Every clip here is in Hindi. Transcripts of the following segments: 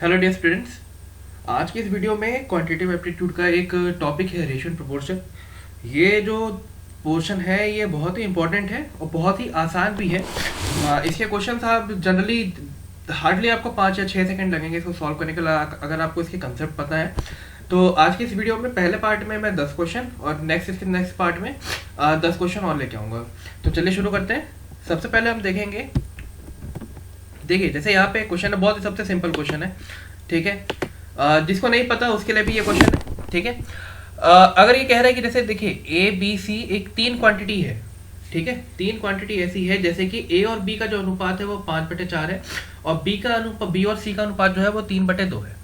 हेलो डियर स्टूडेंट्स, आज के इस वीडियो में क्वांटिटेटिव एप्टीट्यूड का एक टॉपिक है रेशियो एंड प्रोपोर्शन। ये जो पोर्शन है ये बहुत ही इंपॉर्टेंट है और बहुत ही आसान भी है। इसके क्वेश्चन आप जनरली हार्डली आपको 5 या 6 सेकंड लगेंगे इसको सॉल्व करने के लिए, अगर आपको इसके कंसेप्ट पता है। तो आज की इस वीडियो में पहले पार्ट में मैं 10 क्वेश्चन और नेक्स्ट पार्ट में 10 क्वेश्चन और लेके आऊँगा। तो चलिए शुरू करते हैं। सबसे पहले हम देखेंगे, देखिए जैसे यहाँ पे क्वेश्चन है, बहुत ही सबसे सिंपल क्वेश्चन है, ठीक है। जिसको नहीं पता उसके लिए भी ये क्वेश्चन है, ठीक है। अगर ये कह रहा है कि जैसे देखिए ए बी सी एक 3 क्वांटिटी है, ठीक है। 3 क्वांटिटी ऐसी है जैसे कि ए और बी का जो अनुपात है वो 5/4 है और बी और सी का अनुपात जो है वो 3/2 है,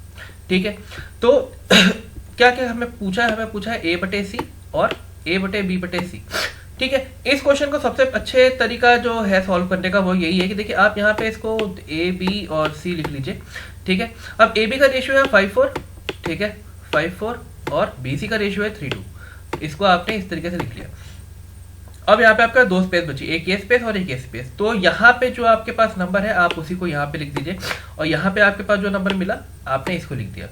ठीक है। तो क्या क्या हमें पूछा है? हमें पूछा है A/C और A/B/C, ठीक है। इस क्वेश्चन को सबसे अच्छे तरीका जो है सॉल्व करने का वो यही है कि देखिए आप यहाँ पे इसको ए बी और सी लिख लीजिए, ठीक है। अब ए बी का रेशियो है 5/4, ठीक है, 5/4 और बी सी का रेशियो है 3/2। इसको आपने इस तरीके से लिख लिया। अब यहाँ पे आपका 2 स्पेस बची, एक ये स्पेस और एक ये स्पेस। तो यहाँ पे जो आपके पास नंबर है आप उसी को यहाँ पे लिख दीजिए और यहाँ पे आपके पास जो नंबर मिला आपने इसको लिख दिया,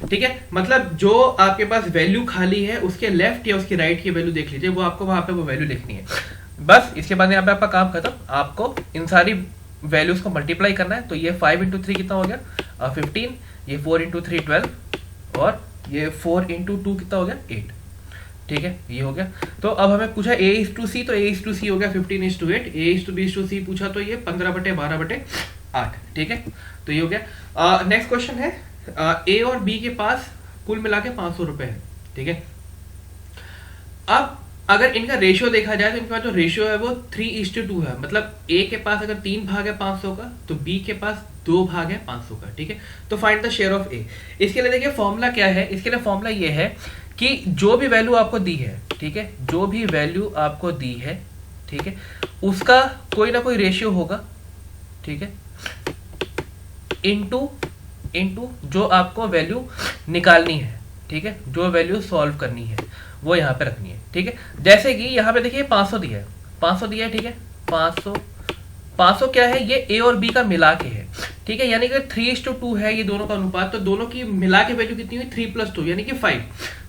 ठीक है। मतलब जो आपके पास वैल्यू खाली है उसके लेफ्ट या उसके राइट की वैल्यू देख लीजिए, वो आपको वहां पे वो वैल्यू लिखनी है बस। इसके बाद यहाँ पे आपका काम खत्म। आपको इन सारी वैल्यूज को मल्टीप्लाई करना है। तो ये 5 × 3 कितना हो गया 15, ये 4 × 3 12 और ये 4 × 2 कितना हो गया 8, ठीक है। ये हो गया। तो अब हमें पूछा A/C, तो A/C हो गया 15:8। A/B/C पूछा तो ये 15/12/8, ठीक है। तो ये हो गया। नेक्स्ट क्वेश्चन है, ए और बी के पास कुल मिला के 500 रुपए है, ठीक है। अब अगर इनका रेशियो देखा जाए तो इनके पास जो रेशियो है वो 3:2 है। मतलब ए के पास अगर 3 भाग है 500 का तो बी के पास 2 भाग है 500 का, ठीक है। तो फाइंड द शेयर ऑफ ए। इसके लिए देखिए फॉर्मूला क्या है। इसके लिए फॉर्मूला ये है कि जो भी वैल्यू आपको दी है, ठीक है, जो भी वैल्यू आपको दी है, ठीक है, उसका कोई ना कोई रेशियो होगा, ठीक है, इनटू जो आपको वैल्यू निकालनी है, ठीक है, जो वैल्यू सॉल्व करनी है वो यहाँ पे रखनी है, ठीक है। जैसे कि यहाँ पे देखिए 500 दिया है, 500 दिया है, ठीक है। 500 क्या है? ये ए और बी का मिला के है, ठीक है। यानी कि 3:2 है ये दोनों का अनुपात। तो दोनों की मिला के वैल्यू कितनी हुई 3 + 2 यानी कि 5।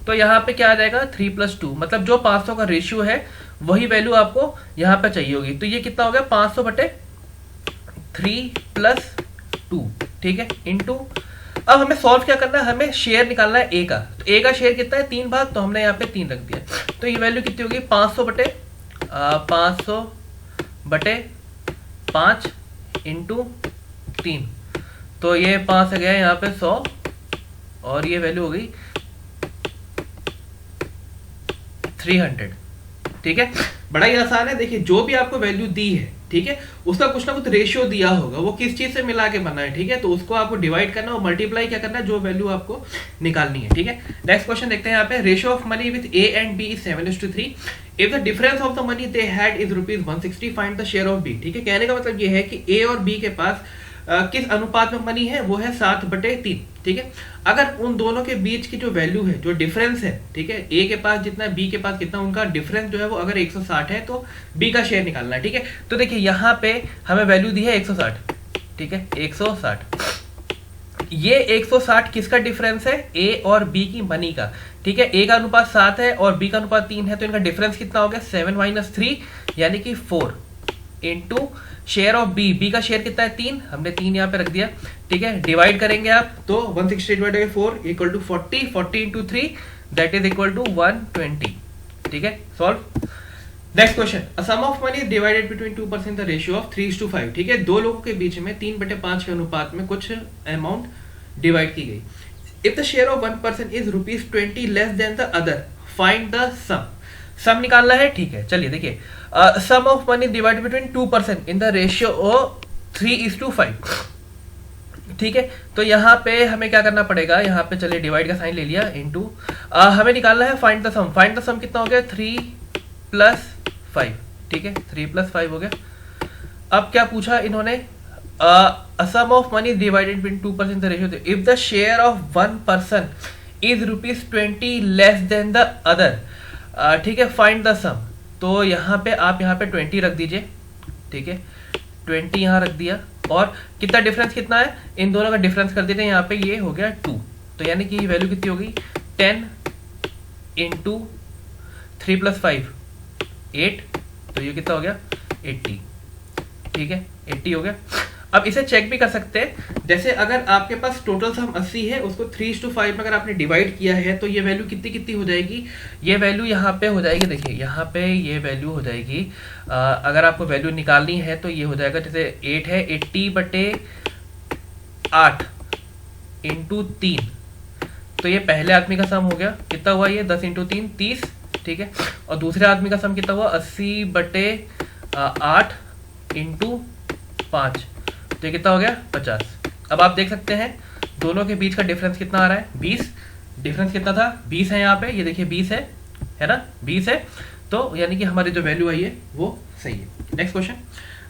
तो यहाँ पे क्या आ जाएगा 3 + 2, मतलब जो 500 का रेशियो है वही वैल्यू आपको यहाँ पे चाहिए होगी। तो ये कितना हो गया 500/3 + 2, ठीक है, इनटू। अब हमें सॉल्व क्या करना है? हमें शेयर निकालना है ए का। तो ए का शेयर कितना है 3 भाग, तो हमने यहाँ पे 3 रख दिया। तो ये वैल्यू कितनी होगी 500/5 × 3। तो ये 5 से गया यहाँ पे 100 और ये वैल्यू हो गई 300, ठीक है। बड़ा ही आसान है। देखिए जो भी आपको वैल्यू दी है, ठीक है, उसका कुछ ना कुछ रेशियो दिया होगा, वो किस चीज से मिला के बना है, ठीक है। तो उसको आपको डिवाइड करना और मल्टीप्लाई क्या करना है, जो वैल्यू आपको निकालनी है, ठीक है। नेक्स्ट क्वेश्चन देखते हैं यहाँ पे। Ratio of money with A and B is 7:3। If the difference of the money they had is ₹160, find the share of B, ठीक है। कहने का मतलब ये है कि ए और बी के पास किस अनुपात में मनी है, वो है 7/3, ठीक है। अगर उन दोनों के बीच की जो वैल्यू है, जो डिफरेंस है, ठीक है, ए के पास जितना बी के पास कितना, उनका डिफरेंस जो है वो अगर 160 है तो बी का शेयर निकालना है, ठीक है। तो देखिए यहाँ पे हमें वैल्यू दी है 160, ठीक है, 160। ये 160 किसका डिफरेंस है? ए और बी की मनी का, ठीक है। ए का अनुपात 7 है और बी का अनुपात 3 है, तो इनका डिफरेंस कितना हो गया 7 - 3 यानी कि 4 into share of B. B का शेयर कितना है 3, हमने 3 यहाँ पे रख दिया, ठीक है। डिवाइड करेंगे आप तो 160 / 4 = 40, 40 × 3 दैट इज इक्वल टू 120, ठीक है। Solve. Next question, a sum of money divided between 2 person the ratio of 3:5, ठीक है। दो लोगों के बीच में 3/5 के अनुपात में कुछ अमाउंट डिवाइड की गई। If the share of one person is ₹20 less than the other, find the sum निकालना है, ठीक है। चलिए देखिए, sum of money divide between 2 person in the ratio of 3:5, ठीक है। तो यहाँ पे हमें क्या करना पड़ेगा, यहाँ पे चलिए डिवाइड का साइन ले लिया, इनटू हमें निकालना है find the sum. Find the sum कितना हो गया 3 + 5, ठीक है, 3 + 5 हो गया। अब क्या पूछा इन्होंने, sum of money divided between 2 person in the ratio, if the share of one person is ₹20 less than the other, ठीक है, फाइंड द सम। तो यहाँ पे आप यहाँ पे 20 रख दीजिए, ठीक है, 20 यहाँ रख दिया और कितना डिफरेंस कितना है, इन दोनों का डिफरेंस कर देते हैं यहाँ पे, ये हो गया 2। तो यानी कि वैल्यू कितनी हो गई, 10 इंटू 3 + 5 8, तो ये कितना हो गया 80। ठीक है, 80 हो गया। अब इसे चेक भी कर सकते हैं, जैसे अगर आपके पास टोटल सम 80 है, उसको 3:5 में अगर आपने डिवाइड किया है तो ये वैल्यू कितनी कितनी हो जाएगी, ये वैल्यू यहाँ पे हो जाएगी, देखिए यहाँ पे ये वैल्यू हो जाएगी, अगर आपको वैल्यू निकालनी है तो ये हो जाएगा, जैसे 8 है, 80/8 इंटू 3, तो ये पहले आदमी का सम हो गया, कितना हुआ ये 10 × 3 30। ठीक है, और दूसरे आदमी का सम कितना हुआ 80/8 इंटू 5, तो ये कितना हो गया 50। अब आप देख सकते हैं दोनों के बीच का डिफरेंस कितना आ रहा है, 20। डिफरेंस कितना था, 20 है यहाँ पे, ये देखिए 20 है ना, 20 है, तो यानी कि हमारी जो वैल्यू आई है वो सही है। Next question,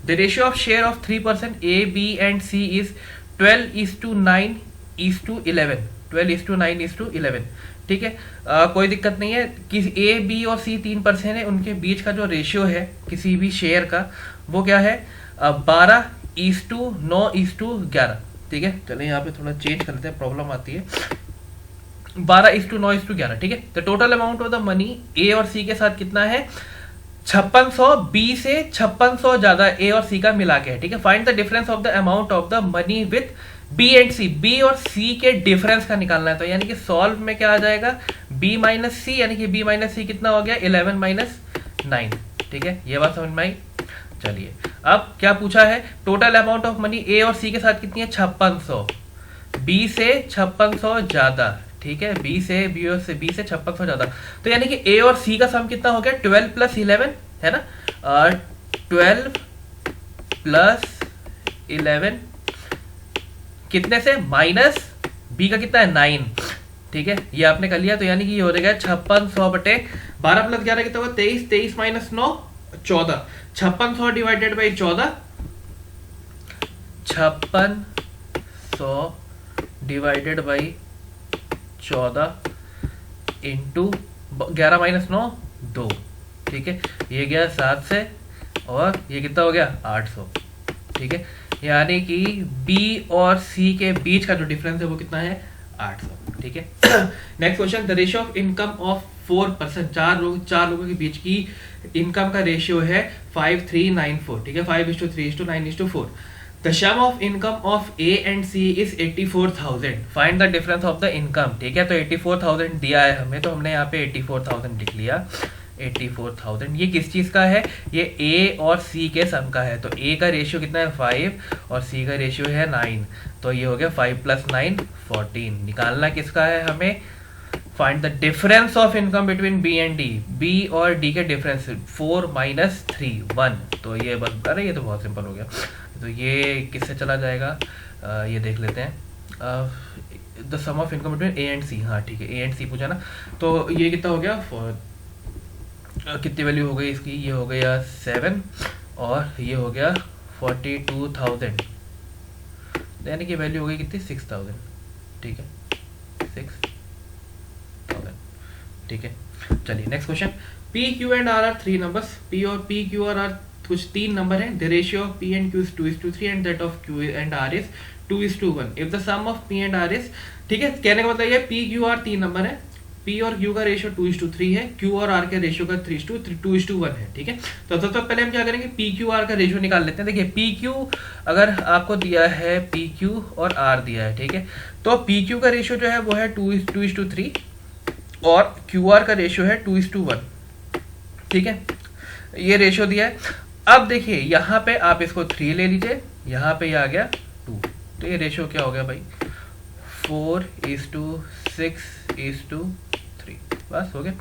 the ratio of share of 3% A, B and C is 12:9:11, 12:9:11। ठीक है, कोई दिक्कत नहीं है कि A, B और C 3% है, उनके बीच का जो रेशियो है किसी भी शेयर का वो क्या है 12:9:11। ठीक है, चलिए यहाँ पे थोड़ा चेंज कर लेते हैं, प्रॉब्लम आती है। 12:9:11। ठीक है, तो total amount of the money A और सी के साथ कितना है 5600, बी से 5600 ज्यादा ए और सी का मिला के है। ठीक है, find the difference of the amount of the money with B and C, B और सी के डिफरेंस का निकालना है, तो यानी कि सॉल्व में क्या आ जाएगा बी माइनस सी, यानी कि बी माइनस सी कितना हो गया 11 - 9। ठीक है, ये बात समझ में आई। चलिए अब क्या पूछा है, total amount of money A और सी के साथ कितनी है 5600, बी से 5600 ज्यादा। ठीक है, बी से 5600 ज्यादा, तो यानी कि ए और सी का सम कितना हो गया 12 + 11 है ना, 12 + 11 कितने से माइनस बी का कितना है 9। ठीक है, ये आपने कर लिया, तो यानी कि ये हो जाएगा 5600/12 + 11 कितना होगा 23, 23 - 9 14, 5600 divided by 14, 5600 divided by 14 into 11 - 9 2। ठीक है, ये गया 7 से, और ये कितना हो गया 800। ठीक है, यानी कि बी और सी के बीच का जो डिफरेंस है वो कितना है 800। ठीक है, next question, the ratio of income of 4%, चार लोगों के बीच की इनकम का रेशियो है 5:3:9:4। ठीक है, 5:3:9:4। The sum of income of A and C is 84,000, find the difference of the income. ठीक है, तो 84,000 दिया है हमें, तो हमने यहाँ पे 84,000 लिख लिया। 84,000 ये किस चीज का है, ये ए और सी के सम का है, तो ए का रेशियो कितना है 5 और सी का रेशियो है 9, तो ये हो गया 5 + 9 14। निकालना किसका है हमें, find the difference of income between B and D, B और डी के डिफरेंस 4 - 3 1, तो ये बस, अरे ये तो बहुत सिंपल हो गया, तो ये किससे चला जाएगा, ये देख लेते हैं, the sum of income between A and C. हाँ ठीक है, ए एंड सी पूछा ना, तो ये कितना हो गया कितनी वैल्यू हो गई इसकी, ये हो गया 7 और ये हो गया 42,000, यानी कि वैल्यू हो गई कितनी 6,000। ठीक है, 6,000। ठीक है, चलिए next question, P Q and R are 3 numbers, P और पी क्यू और आर कुछ 3 नंबर हैं, the ratio of P and Q is 2:3 and that of Q and R is 2:1 if the sum of P and R is. ठीक है, कहने का मतलब ये पी क्यू आर 3 नंबर है, पी और क्यू का रेशियो 2:3 है, क्यू और आर के रेशियो का 2:1 है। ठीक है, तो सबसे पहले हम क्या करेंगे पी क्यू आर का रेशियो निकाल लेते हैं। देखिए पी क्यू अगर आपको दिया है, पी क्यू और आर दिया है, ठीक है, तो पी क्यू का रेशियो जो है वो है 2:3 और क्यू आर का रेशियो है 2:1। ठीक है, ये रेशियो दिया है। अब देखिए यहाँ पे आप इसको 3 ले लीजिए, यहाँ पे ये आ गया 2, तो ये रेशियो क्या हो गया भाई 4:6:3, बस हो गया,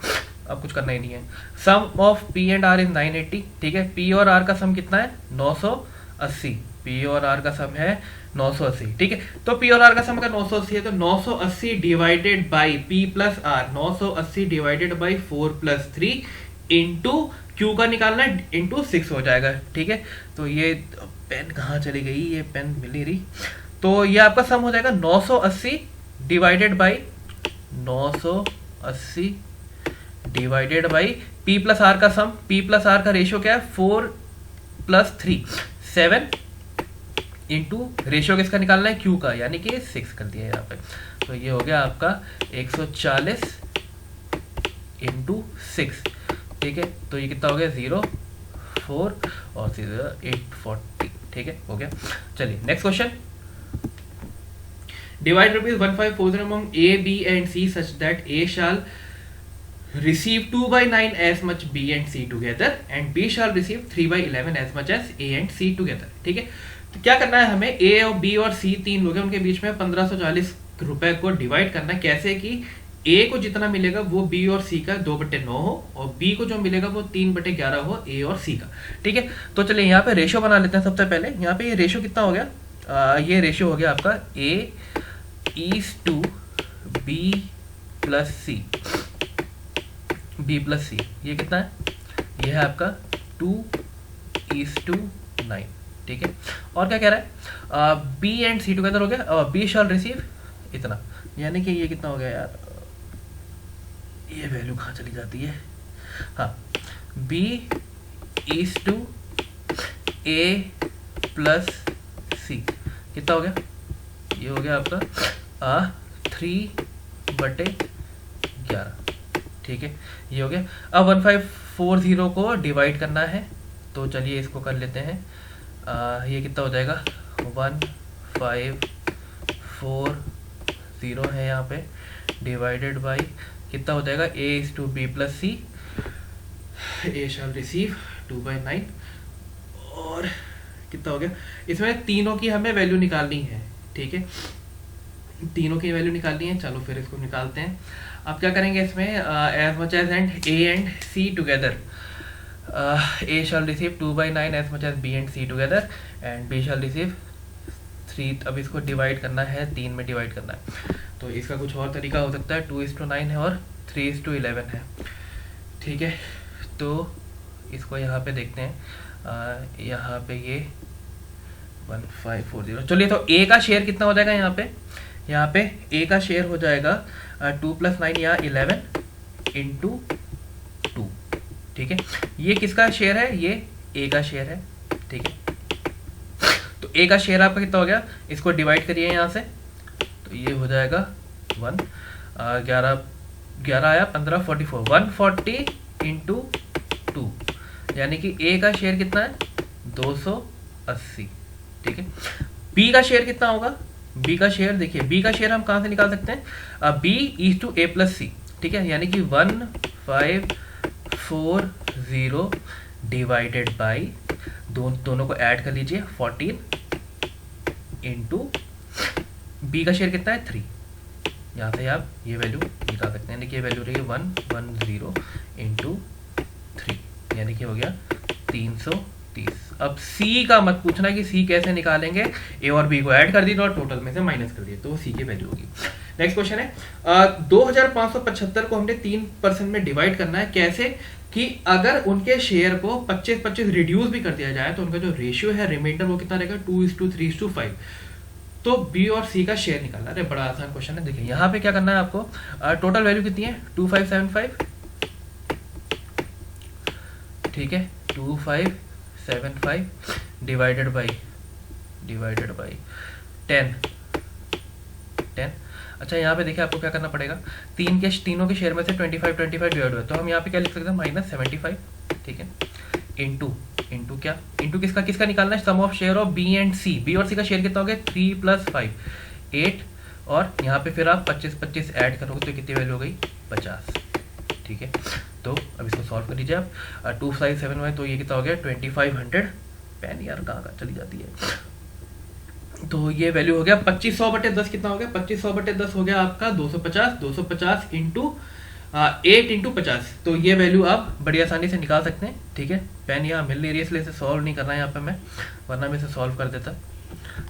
अब कुछ करना ही नहीं है। Sum of P and R is 980। ठीक है, पी और आर का सम कितना है 980, पी और आर का सम है 980। ठीक है, तो पी और आर का सम अगर 980 है तो 980 divided by P plus R, 980 divided by 4 + 3 into Q का निकालना है इंटू 6 हो जाएगा। ठीक है, तो ये पेन कहाँ चली गई, ये पेन मिल नहीं रही, तो ये आपका सम हो जाएगा 980 divided by 980 divided by P plus R का सम, पी प्लस आर का रेशियो क्या है 4 + 3 7 इंटू रेशियो किसका निकालना है, क्यू का, यानी कि 6 कर दिया यहाँ पे। तो ये हो गया आपका 140 इंटू 6, ठीक है। तो ये कितना हो गया 0, 4 और 840, ठीक है, हो गया। चलिए next question. Divide ₹1540 among A, B and C such that A shall receive 2/9 as much B and C together and B shall receive 3/11 as much as A and C together, ठीक है। तो क्या करना है हमें, A और B और C तीन लोग हैं, उनके बीच में 1540 रुपए को डिवाइड करना है। कैसे कि A को जितना मिलेगा वो B और C का 2/9 हो और B को जो मिलेगा वो 3/11 हो A और C का, ठीक है। तो चलिए यहाँ पे रेशियो बना लेते हैं सबसे पहले। यहाँ पे ये रेशियो कितना हो गया, ये रेशियो हो गया आपका A is to B plus C, B plus C, ये कितना है, ये है आपका 2:9, ठीक है। और क्या कह रहा है, B एंड C टुगेदर हो गया, B शॉल रिसीव इतना, यानी कि ये कितना हो गया यार, ये वैल्यू कहाँ चली जाती है, हाँ, B is to A plus C कितना हो गया, ये हो गया आपका 3/11, ठीक है, ये हो गया। अब 1540 को डिवाइड करना है, तो चलिए इसको कर लेते हैं। ये कितना हो जाएगा, 1540 है यहाँ पे, डिवाइडेड बाई कितना हो जाएगा, A is to B plus C, A shall receive 2/9 और कितना हो गया, इसमें तीनों की हमें वैल्यू निकालनी है, ठीक है, तीनों की वैल्यू निकालनी है। चलो फिर इसको निकालते हैं। अब क्या करेंगे इसमें, as much as and A and C together, A shall receive 2/9 as much as B and C together and B shall receive 3। अब इसको डिवाइड करना है, 3 में डिवाइड करना है, तो इसका कुछ और तरीका हो सकता है, 2:9 है और 3:11 है, ठीक है। तो इसको यहाँ पे देखते हैं, यहाँ पे ये 1540, चलिए तो A का शेयर कितना हो जाएगा यहाँ पे A का शेयर हो जाएगा 2 + 9 या 11 इंटू 2, ठीक है। ये किसका शेयर है, ये A का शेयर है, ठीक है। तो A का शेयर आपका कितना हो गया, इसको डिवाइड करिए यहाँ से, तो ये हो जाएगा 1, 11 आया 15, 44, 140 इंटू 2, यानी कि A का शेयर कितना है 280, ठीक है। B का शेयर कितना होगा, B का शेयर देखिए, B का शेयर हम कहाँ से निकाल सकते हैं, B is to A plus C, ठीक है, यानी कि 1540 डिवाइडेड बाई दोनों को ऐड कर लीजिए 14 इंटू B का शेयर कितना है 3, यहाँ से आप ये वैल्यू निकाल सकते हैं, यानी कि ये वैल्यू रही है 110 इंटू 3, यानी कि हो गया 330। अब C का मत पूछना कि C कैसे निकालेंगे, A और B को ऐड कर दिए और टोटल में से माइनस कर दिए, तो C की वैल्यू होगी। नेक्स्ट क्वेश्चन है, 2575 को हमने 3% में डिवाइड करना है। कैसे कि अगर उनके शेयर को 25-25 रिड्यूस भी कर दिया जाए तो उनका जो रेशियो है रिमाइंडर वो कितना रहेगा, 2:3:5। तो B और C का शेयर निकालना है, बड़ा आसान क्वेश्चन है। देखिए यहाँ पे क्या करना है आपको, टोटल वैल्यू कितनी है 2575, ठीक है, 2575 डिवाइडेड बाई 10। अच्छा यहाँ पे देखिए आपको क्या करना पड़ेगा, तीनों के शेयर में से 25 डिवाइड हुआ, तो हम यहाँ पे क्या लिख सकते हैं -75, ठीक है, इंटू क्या, इंटू किसका निकालना है, sum of share of B and C। B और C का शेयर कितना हो गया 3 + 5 8, और यहाँ पे फिर आप 25 ऐड करोगे तो कितनी वैल्यू हो गई 50, ठीक है। तो अब इसको सॉल्व कर लीजिए आप, 257 तो ये कितना हो गया 2500, पेन यार कहाँ चली जाती है, तो ये वैल्यू हो गया 2500/10, कितना हो गया 2500/10 हो गया आपका 250 इंटू 8 इंटू 50, तो ये वैल्यू आप बड़ी आसानी से निकाल सकते हैं, ठीक है। पेन यहाँ मिल नहीं रही है इसलिए इसे सॉल्व नहीं करना है यहाँ पे मैं, वरना मैं इसे सॉल्व कर देता,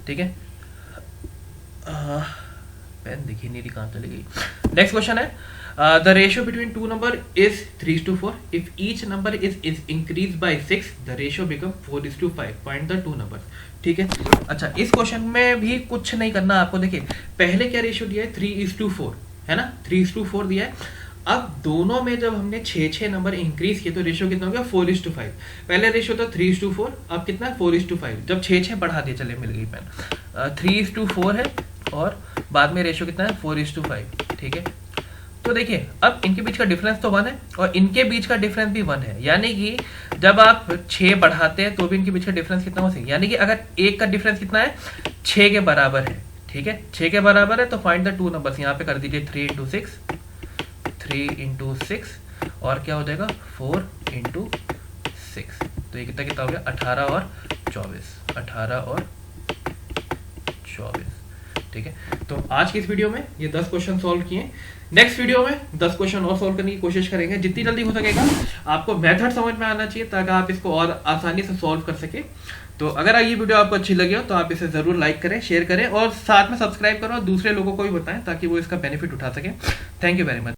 ठीक है। पेन देखिए नहीं रही कहाँ चली गई। नेक्स्ट क्वेश्चन है, the ratio between two number is 3:4, if each number is increase by 6 the ratio become 4:5, find the two numbers, ठीक है। अच्छा इस क्वेश्चन में भी कुछ नहीं करना आपको, देखिए पहले क्या रेशियो दिया है 3:4 है ना, 3:4 दिया है। अब दोनों में जब हमने 6 नंबर इंक्रीज किए तो रेशियो कितना हो गया 4:5। पहले रेशियो था 3:4, अब कितना है 4:5। जब 6 बढ़ा दिए, चले मिल गई पेन, 3:4 है और बाद में रेशियो कितना है 4:5। ठीक है, तो देखिए अब इनके बीच का डिफरेंस तो 1 है और इनके बीच का डिफरेंस भी 1 है, यानी कि जब आप 6 बढ़ाते हैं तो भी इनके बीच का डिफरेंस कितना हो सकता है, यानी कि अगर एक का डिफरेंस कितना है 6 के बराबर है। ठीक है, 6 के बराबर है तो फाइंड द टू नंबर्स, यहाँ पे कर दीजिए 3 into 6 और क्या हो जाएगा 4 into 6। तो ये कितना कितना हो गया 18 और 24, 18 और 24। ठीक है, तो आज की इस वीडियो में ये 10 क्वेश्चन सॉल्व किए। नेक्स्ट वीडियो में 10 क्वेश्चन और सॉल्व करने की कोशिश करेंगे, जितनी जल्दी हो सकेगा। आपको मेथड समझ में आना चाहिए ताकि आप इसको और आसानी से सॉल्व कर सके। तो अगर ये वीडियो आपको अच्छी लगी हो तो आप इसे ज़रूर लाइक करें, शेयर करें और साथ में सब्सक्राइब करो और दूसरे लोगों को भी बताएं ताकि वो इसका बेनिफिट उठा सकें। Thank you very much.